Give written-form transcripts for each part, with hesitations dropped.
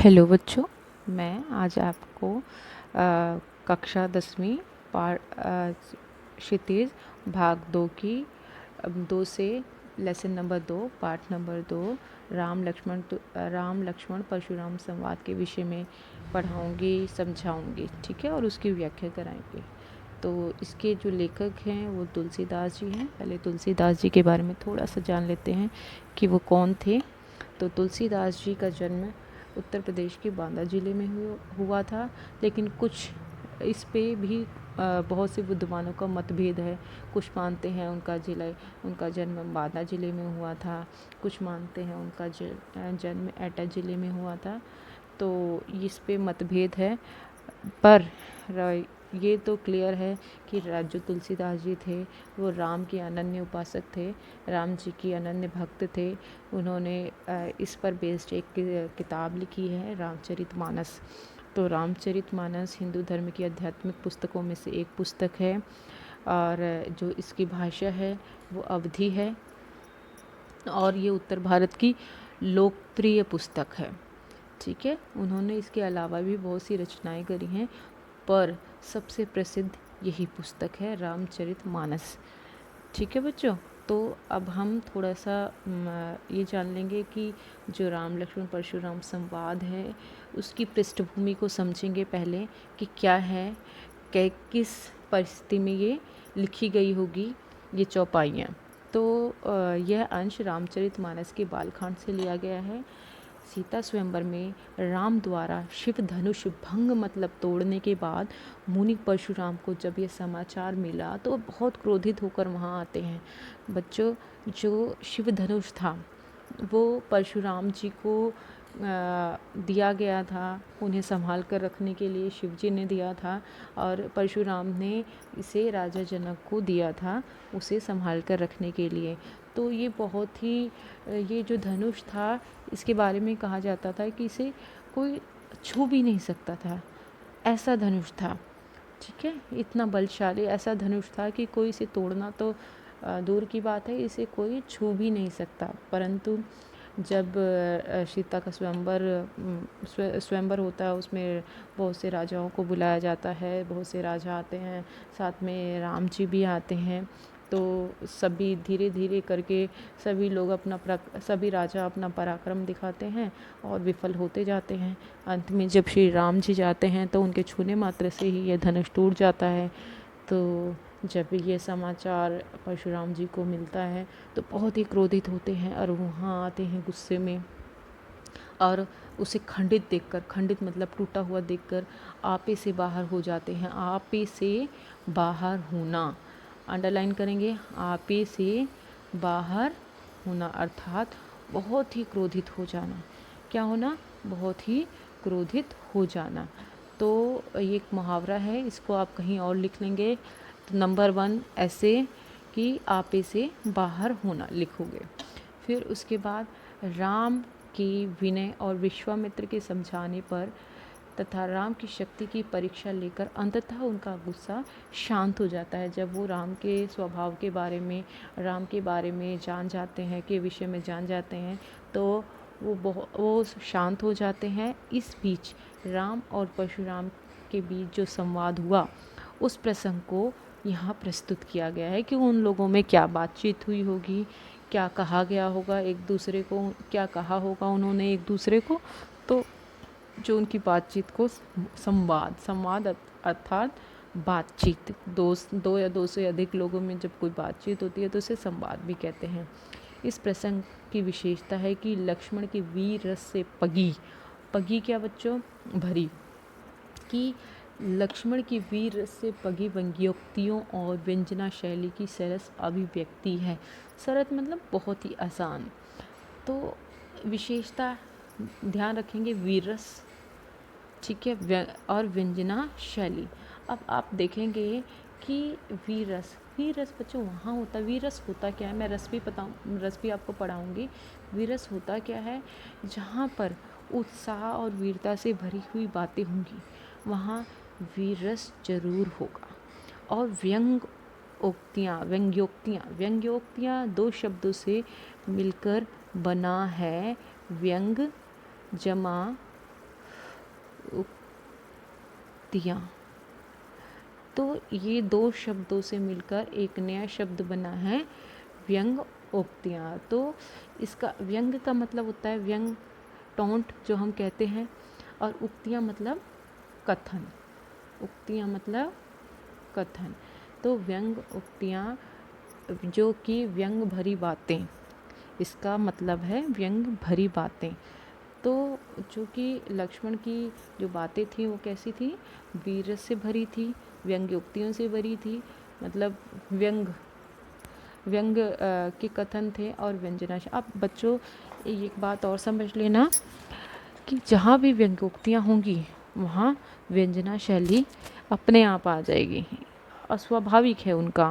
Hello बच्चों, मैं आज आपको कक्षा 10वीं क्षितिज भाग 2 की 2 से lesson number 2 part number 2 Ram Lakshman Parshuram संवाद के विषय में पढ़ाऊँगी, समझाऊँगी, ठीक है, और उसकी व्याख्या कराएंगे। तो इसके जो लेखक हैं वो तुलसीदास जी हैं। पहले तुलसीदास जी के बारे में थोड़ा सा जान लेते हैं कि वो कौन थे। तो तुलसीदास जी का जन्म उत्तर प्रदेश के बांदा ज़िले में हुआ था, लेकिन कुछ इस पे भी बहुत से विद्वानों का मतभेद है। कुछ मानते हैं उनका जन्म बांदा ज़िले में हुआ था, कुछ मानते हैं उनका जन्म एटा ज़िले में हुआ था। तो इस पे मतभेद है, पर ये तो क्लियर है कि जो तुलसीदास जी थे वो राम के अनन्य उपासक थे, राम जी की अनन्य भक्त थे। उन्होंने इस पर बेस्ड एक किताब लिखी है, रामचरितमानस। तो रामचरितमानस हिंदू धर्म की आध्यात्मिक पुस्तकों में से एक पुस्तक है, और जो इसकी भाषा है वो अवधी है, और ये उत्तर भारत की लोकप्रिय पुस्तक है, ठीक है। उन्होंने इसके अलावा भी बहुत सी रचनाएं करी हैं, पर सबसे प्रसिद्ध यही पुस्तक है रामचरितमानस, ठीक है बच्चों। तो अब हम थोड़ा सा ये जान लेंगे कि जो राम लक्ष्मण परशुराम संवाद है उसकी पृष्ठभूमि को समझेंगे पहले कि क्या है, किस परिस्थिति में ये लिखी गई होगी ये चौपाइयाँ। तो यह अंश रामचरितमानस के बालकांड से लिया गया है। सीता स्वयंवर में राम द्वारा शिव धनुष भंग मतलब तोड़ने के बाद मुनि परशुराम को जब ये समाचार मिला तो बहुत क्रोधित होकर वहाँ आते हैं। बच्चों, जो शिव धनुष था वो परशुराम जी को दिया गया था, उन्हें संभाल कर रखने के लिए शिव जी ने दिया था, और परशुराम ने इसे राजा जनक को दिया था उसे संभाल कर रखने के लिए। तो ये बहुत ही ये जो धनुष था इसके बारे में कहा जाता था कि इसे कोई छू भी नहीं सकता था, ऐसा धनुष था, ठीक है। इतना बलशाली ऐसा धनुष था कि कोई इसे तोड़ना तो दूर की बात है, इसे कोई छू भी नहीं सकता। परंतु जब सीता का स्वयंवर होता है, उसमें बहुत से राजाओं को बुलाया जाता है, बहुत से राजा आते हैं, साथ में राम जी भी आते हैं। तो सभी धीरे धीरे करके सभी राजा अपना पराक्रम दिखाते हैं और विफल होते जाते हैं। अंत में जब श्री राम जी जाते हैं तो उनके छूने मात्र से ही यह धनुष टूट जाता है। तो जब ये समाचार परशुराम जी को मिलता है तो बहुत ही क्रोधित होते हैं और वहाँ आते हैं गुस्से में, और उसे खंडित मतलब टूटा हुआ देखकर आपे से बाहर हो जाते हैं। आपे से बाहर होना अंडरलाइन करेंगे, आपे से बाहर होना अर्थात बहुत ही क्रोधित हो जाना। क्या होना? बहुत ही क्रोधित हो जाना। तो ये एक मुहावरा है, इसको आप कहीं और लिख लेंगे तो नंबर 1 ऐसे कि आपे से बाहर होना लिखोगे। फिर उसके बाद राम की विनय और विश्वामित्र के समझाने पर तथा राम की शक्ति की परीक्षा लेकर अंततः उनका गुस्सा शांत हो जाता है। जब वो राम के स्वभाव के बारे में, राम के बारे में जान जाते हैं, के विषय में जान जाते हैं, तो वो शांत हो जाते हैं। इस बीच राम और परशुराम के बीच जो संवाद हुआ उस प्रसंग को यहाँ प्रस्तुत किया गया है कि उन लोगों में क्या बातचीत हुई होगी, क्या कहा गया होगा एक दूसरे को, क्या कहा होगा उन्होंने एक दूसरे को। तो जो उनकी बातचीत को संवाद अर्थात बातचीत, दो या दो से अधिक लोगों में जब कोई बातचीत होती है तो उसे संवाद भी कहते हैं। इस प्रसंग की विशेषता है कि लक्ष्मण की वीर रस से पगी क्या बच्चों? भरी, कि लक्ष्मण की वीर रस से पगी व्यंग्योक्तियों और व्यंजना शैली की सरस अभिव्यक्ति है। सरस मतलब बहुत ही आसान। तो विशेषता ध्यान रखेंगे वीर रस, ठीक है, और व्यंजना शैली। अब आप देखेंगे कि वीर रस बच्चों वहाँ होता है। वीर रस होता क्या है, मैं रस भी आपको पढ़ाऊँगी। वीर रस होता क्या है? जहाँ पर उत्साह और वीरता से भरी हुई बातें होंगी वहाँ वीर रस जरूर होगा। और व्यंग्योक्तियाँ 2 शब्दों से मिलकर बना है व्यंग जमा उक्तियाँ। तो ये दो शब्दों से मिलकर एक नया शब्द बना है व्यंग उक्तियाँ। तो इसका व्यंग का मतलब होता है व्यंग, टोंट जो हम कहते हैं, और उक्तियाँ मतलब कथन। उक्तियाँ मतलब कथन। तो व्यंग उक्तियाँ जो कि व्यंग भरी बातें, इसका मतलब है व्यंग भरी बातें। तो जो कि लक्ष्मण की जो बातें थी वो कैसी थी, वीर से भरी थी, व्यंग्य उक्तियों से भरी थी, मतलब व्यंग के कथन थे और व्यंजना। अब बच्चों एक बात और समझ लेना कि जहाँ भी व्यंग्योक्तियाँ होंगी वहाँ व्यंजना शैली अपने आप आ जाएगी, अस्वाभाविक है उसका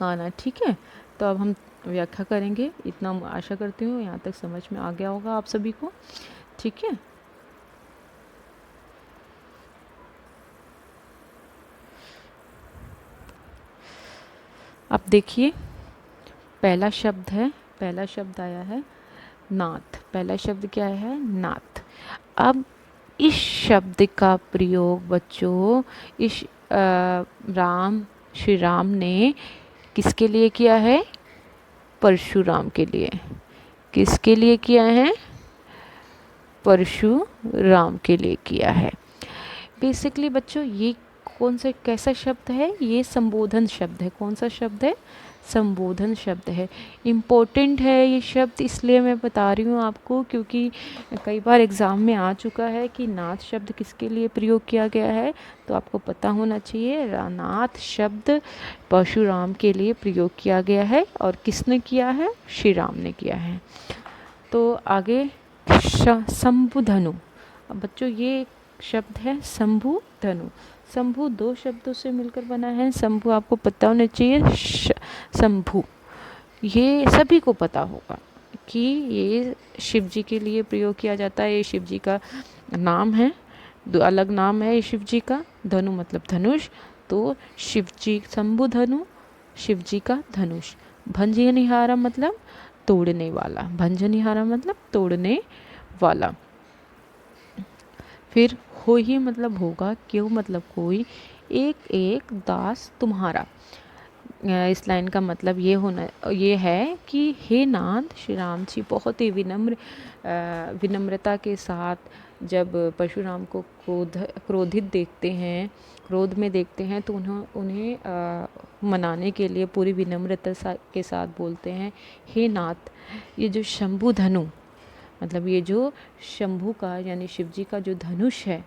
आना। ठीक है, तो अब हम व्याख्या करेंगे। इतना आशा करती हूँ यहाँ तक समझ में आ गया होगा आप सभी को। ठीक है, अब देखिए पहला शब्द आया है नाथ। पहला शब्द क्या है, नाथ। अब इस शब्द का प्रयोग बच्चों श्री राम ने किसके लिए किया है, परशुराम के लिए। किसके लिए किया है, परशुराम के लिए किया है। बेसिकली बच्चों ये कैसा शब्द है, ये संबोधन शब्द है। कौन सा शब्द है, संबोधन शब्द है। इम्पोर्टेंट है ये शब्द, इसलिए मैं बता रही हूँ आपको, क्योंकि कई बार एग्ज़ाम में आ चुका है कि नाथ शब्द किसके लिए प्रयोग किया गया है, तो आपको पता होना चाहिए। नाथ शब्द परशुराम के लिए प्रयोग किया गया है, और किसने किया है, श्री राम ने किया है। तो आगे शंभुधनु। अब बच्चों ये शब्द है शंभु धनु। शंभु दो शब्दों से मिलकर बना है। शंभु आपको पता होना चाहिए, शंभु ये सभी को पता होगा कि ये शिव जी के लिए प्रयोग किया जाता है। ये शिव जी का नाम है, दो अलग नाम है ये शिव जी का। धनु मतलब धनुष, तो शिव जी शंभु धनु, शिव जी का धनुष। भंजनिहारा मतलब तोड़ने वाला, भंजनिहारा मतलब तोड़ने वाला। फिर हो ही मतलब होगा, क्यों मतलब कोई, एक एक दास तुम्हारा। इस लाइन का मतलब ये है कि हे नाथ, श्री राम जी बहुत ही विनम्रता के साथ जब परशुराम को क्रोध में देखते हैं, तो उन्हें मनाने के लिए पूरी विनम्रता के साथ बोलते हैं, हे नाथ, ये जो शंभु धनु, मतलब ये जो शंभु का यानी शिव जी का जो धनुष है,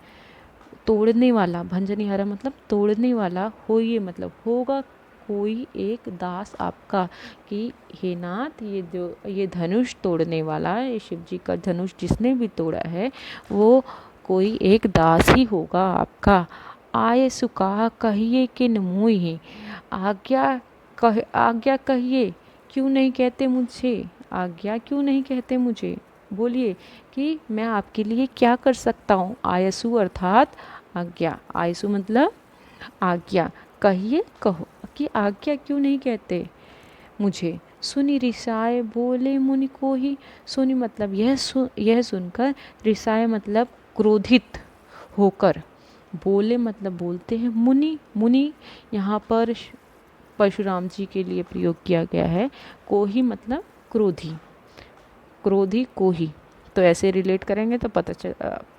तोड़ने वाला, भंजनिहारा मतलब तोड़ने वाला, हो ये मतलब होगा कोई एक दास आपका, कि हे नाथ ये धनुष तोड़ने वाला, ये शिव जी का धनुष जिसने भी तोड़ा है वो कोई एक दास ही होगा आपका। आय सुका कहिए किन मुँह, आज्ञा कहिए क्यों नहीं कहते मुझे, आज्ञा क्यों नहीं कहते मुझे, बोलिए कि मैं आपके लिए क्या कर सकता हूँ। आयसु अर्थात आज्ञा, आयसु मतलब आज्ञा, कहिए कहो कि आज्ञा क्यों नहीं कहते मुझे। सुनी रिसाए बोले मुनि को ही, सुनी मतलब यह सुनकर, रिसाए मतलब क्रोधित होकर, बोले मतलब बोलते हैं, मुनि यहाँ पर परशुराम जी के लिए प्रयोग किया गया है। को ही मतलब क्रोधी को ही, तो ऐसे रिलेट करेंगे तो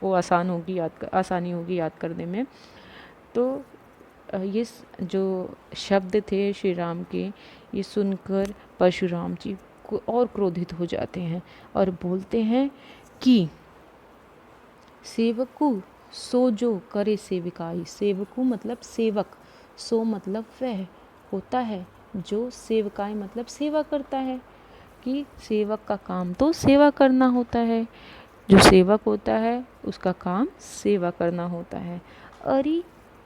वो आसानी होगी याद करने में। तो ये जो शब्द थे श्री राम के, ये सुनकर परशुराम जी को और क्रोधित हो जाते हैं और बोलते हैं कि सेवकु सो जो करे सेविकाई। सेवकु मतलब सेवक, सो मतलब वह होता है, जो सेवकाई मतलब सेवा करता है, कि सेवक का काम तो सेवा करना होता है। जो सेवक होता है उसका काम सेवा करना होता है। अरि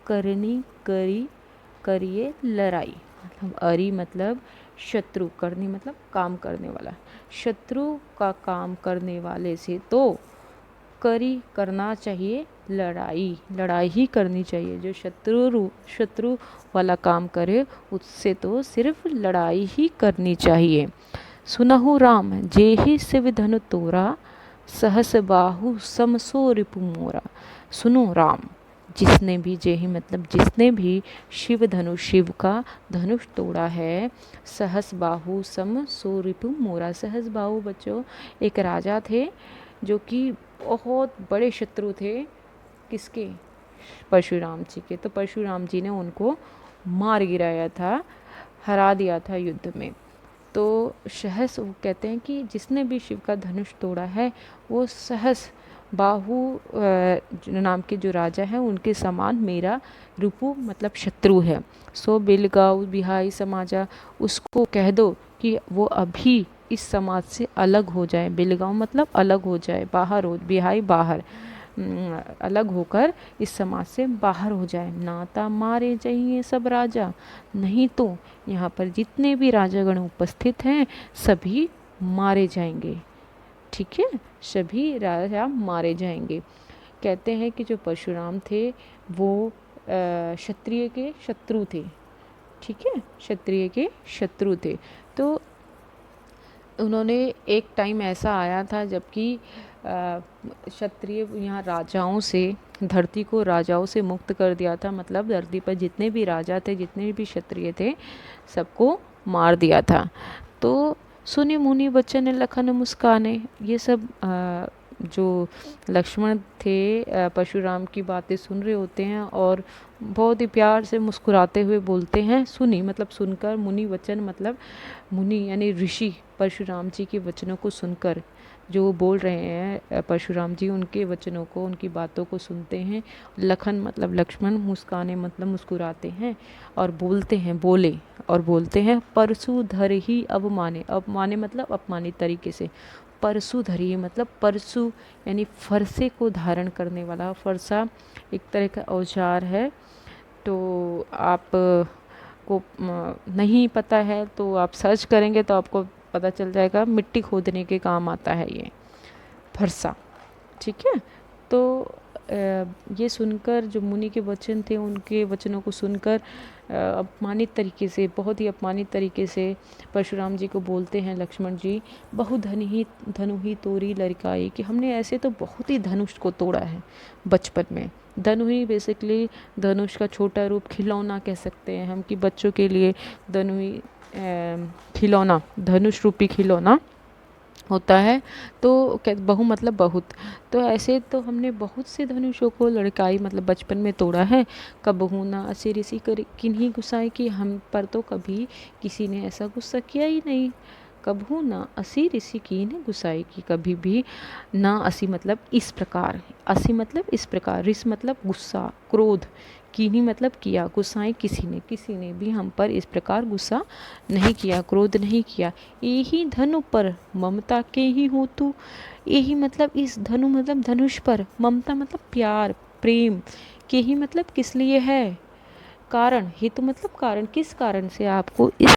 करनी करिए लड़ाई, मतलब अरि मतलब शत्रु, करनी मतलब काम करने वाला, शत्रु का काम करने वाले से तो करना चाहिए लड़ाई ही करनी चाहिए। जो शत्रु वाला काम करे उससे तो सिर्फ लड़ाई ही करनी चाहिए। सुनहु राम जेहि शिव धनु तोरा, सहस बाहु समसो रिपु मोरा। सुनो राम, जिसने भी जेहि मतलब जिसने भी शिव धनुष, शिव का धनुष तोड़ा है, सहस बाहु सम सो रिपु मोरा। सहस बाहु बच्चों एक राजा थे जो कि बहुत बड़े शत्रु थे, किसके? परशुराम जी के। तो परशुराम जी ने उनको मार गिराया था, हरा दिया था युद्ध में। तो सहस, वो कहते हैं कि जिसने भी शिव का धनुष तोड़ा है वो सहस बाहु नाम के जो राजा हैं उनके समान मेरा रिपु मतलब शत्रु है। सो बिलगाऊ बिहाई समाजा, उसको कह दो कि वो अभी इस समाज से अलग हो जाए। बिलगाऊ मतलब अलग हो जाए, बाहर हो, बिहाई बाहर, अलग होकर इस समाज से बाहर हो जाए। नाता मारे जाइए सब राजा, नहीं तो यहाँ पर जितने भी राजागण उपस्थित हैं सभी मारे जाएंगे। ठीक है, सभी राजा मारे जाएंगे। कहते हैं कि जो परशुराम थे वो क्षत्रिय के शत्रु थे। ठीक है, क्षत्रिय के शत्रु थे। तो उन्होंने एक टाइम ऐसा आया था जबकि क्षत्रिय यहाँ राजाओं से, धरती को राजाओं से मुक्त कर दिया था। मतलब धरती पर जितने भी राजा थे, जितने भी क्षत्रिय थे, सबको मार दिया था। तो सुनि मुनि बचन लखन मुस्काने, ये सब जो लक्ष्मण थे परशुराम की बातें सुन रहे होते हैं और बहुत ही प्यार से मुस्कुराते हुए बोलते हैं। सुनी मतलब सुनकर, मुनि वचन मतलब मुनि यानी ऋषि परशुराम जी के वचनों को सुनकर, जो वो बोल रहे हैं परशुराम जी, उनके वचनों को, उनकी बातों को सुनते हैं। लखन मतलब लक्ष्मण, मुस्काने मतलब मुस्कुराते हैं और बोलते हैं, बोले और बोलते हैं। परसु धर ही अवमाने, अवमाने मतलब अपमानित तरीके से। परसु धरी मतलब परसु यानी फरसे को धारण करने वाला। फरसा एक तरह का औजार है, तो आप को नहीं पता है तो आप सर्च करेंगे तो आपको पता चल जाएगा। मिट्टी खोदने के काम आता है ये फरसा। ठीक है, तो ये सुनकर जो मुनि के वचन थे, उनके वचनों को सुनकर अपमानित तरीके से, बहुत ही अपमानित तरीके से परशुराम जी को बोलते हैं लक्ष्मण जी, बहु धनु ही तोरी लड़काई, कि हमने ऐसे तो बहुत ही धनुष को तोड़ा है बचपन में। धनु ही बेसिकली धनुष का छोटा रूप, खिलौना कह सकते हैं हम, कि बच्चों के लिए धनु ही खिलौना, धनुष रूपी खिलौना होता है। तो बहु मतलब बहुत, तो ऐसे तो हमने बहुत से धनुषों को लड़काई मतलब बचपन में तोड़ा है। कबहू ना असी ऋषि कर किन्हीं गुस्साए, कि हम पर तो कभी किसी ने ऐसा गुस्सा किया ही नहीं। कबहू ना असी ऋषि की ने गुस्साई, की कभी भी ना असी मतलब इस प्रकार, असी मतलब इस प्रकार, ऋष मतलब गुस्सा, क्रोध, कीनी मतलब किया, गुस्साएं किसी ने भी हम पर इस प्रकार गुस्सा नहीं किया, क्रोध नहीं किया। यही धनु पर ममता के ही हो तू, यही मतलब इस धनु मतलब धनुष पर, ममता मतलब प्यार, प्रेम, के ही मतलब किस लिए है, कारण, हेतु मतलब कारण, किस कारण से आपको इस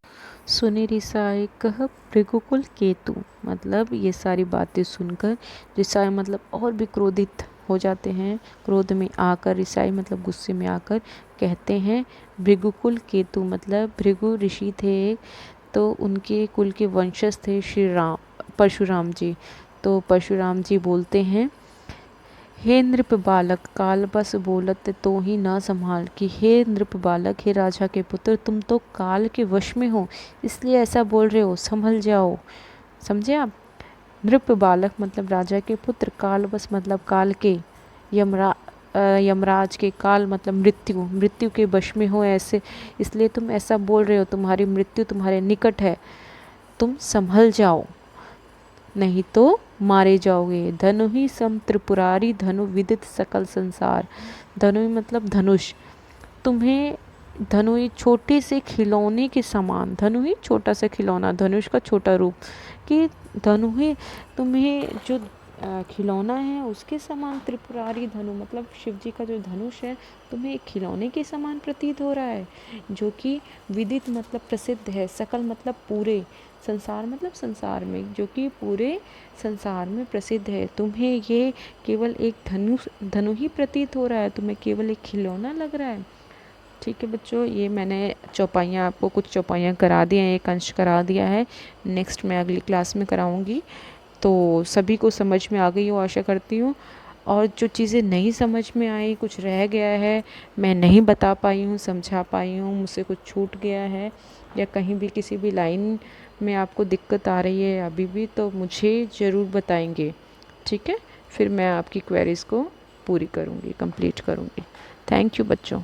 सुने रिसाए कह भृगुकुल केतु, मतलब ये सारी बातें सुनकर रिसाए मतलब और भी क्रोधित हो जाते हैं। क्रोध में आकर, रिसाई मतलब गुस्से में आकर कहते हैं। भृगुकुल केतु मतलब भृगु ऋषि थे, तो उनके कुल के वंशज थे श्री राम, परशुराम जी। तो परशुराम जी बोलते हैं, हे नृप बालक काल बस बोलत तो ही ना संभाल, कि हे नृप बालक, हे राजा के पुत्र, तुम तो काल के वश में हो इसलिए ऐसा बोल रहे हो, संभल जाओ। समझे आप? नृप बालक मतलब राजा के पुत्र, काल बस मतलब काल के, यमराज के, काल मतलब मृत्यु, मृत्यु के वश में हो ऐसे, इसलिए तुम ऐसा बोल रहे हो, तुम्हारी मृत्यु तुम्हारे निकट है, तुम संभल जाओ नहीं तो मारे जाओगे। धनु ही सम त्रिपुरारी, धनु विदित सकल संसार। धनु मतलब धनुष, तुम्हें धनु ही छोटे से खिलौने के समान, धनु ही छोटा सा खिलौना, धनुष का छोटा रूप, कि धनु ही तुम्हें जो खिलौना है उसके समान, त्रिपुरारी धनु मतलब शिव जी का जो धनुष है तुम्हें एक खिलौने के समान प्रतीत हो रहा है, जो कि विदित मतलब प्रसिद्ध है, सकल मतलब पूरे, संसार मतलब संसार में, जो कि पूरे संसार में प्रसिद्ध है। तुम्हें ये केवल एक धनु ही प्रतीत हो रहा है, तुम्हें केवल एक खिलौना लग रहा है। ठीक है बच्चों, ये मैंने चौपाइयाँ, आपको कुछ चौपाइयाँ करा दी हैं, एक अंश करा दिया है, नेक्स्ट मैं अगली क्लास में कराऊंगी। तो सभी को समझ में आ गई हो आशा करती हूँ। और जो चीज़ें नहीं समझ में आई, कुछ रह गया है, मैं नहीं बता पाई हूँ, समझा पाई हूँ, मुझसे कुछ छूट गया है या कहीं भी किसी भी लाइन में आपको दिक्कत आ रही है अभी भी, तो मुझे ज़रूर बताएंगे, ठीक है? फिर मैं आपकी क्वेरीज़ को पूरी करूँगी, कंप्लीट करूँगी। थैंक यू बच्चों।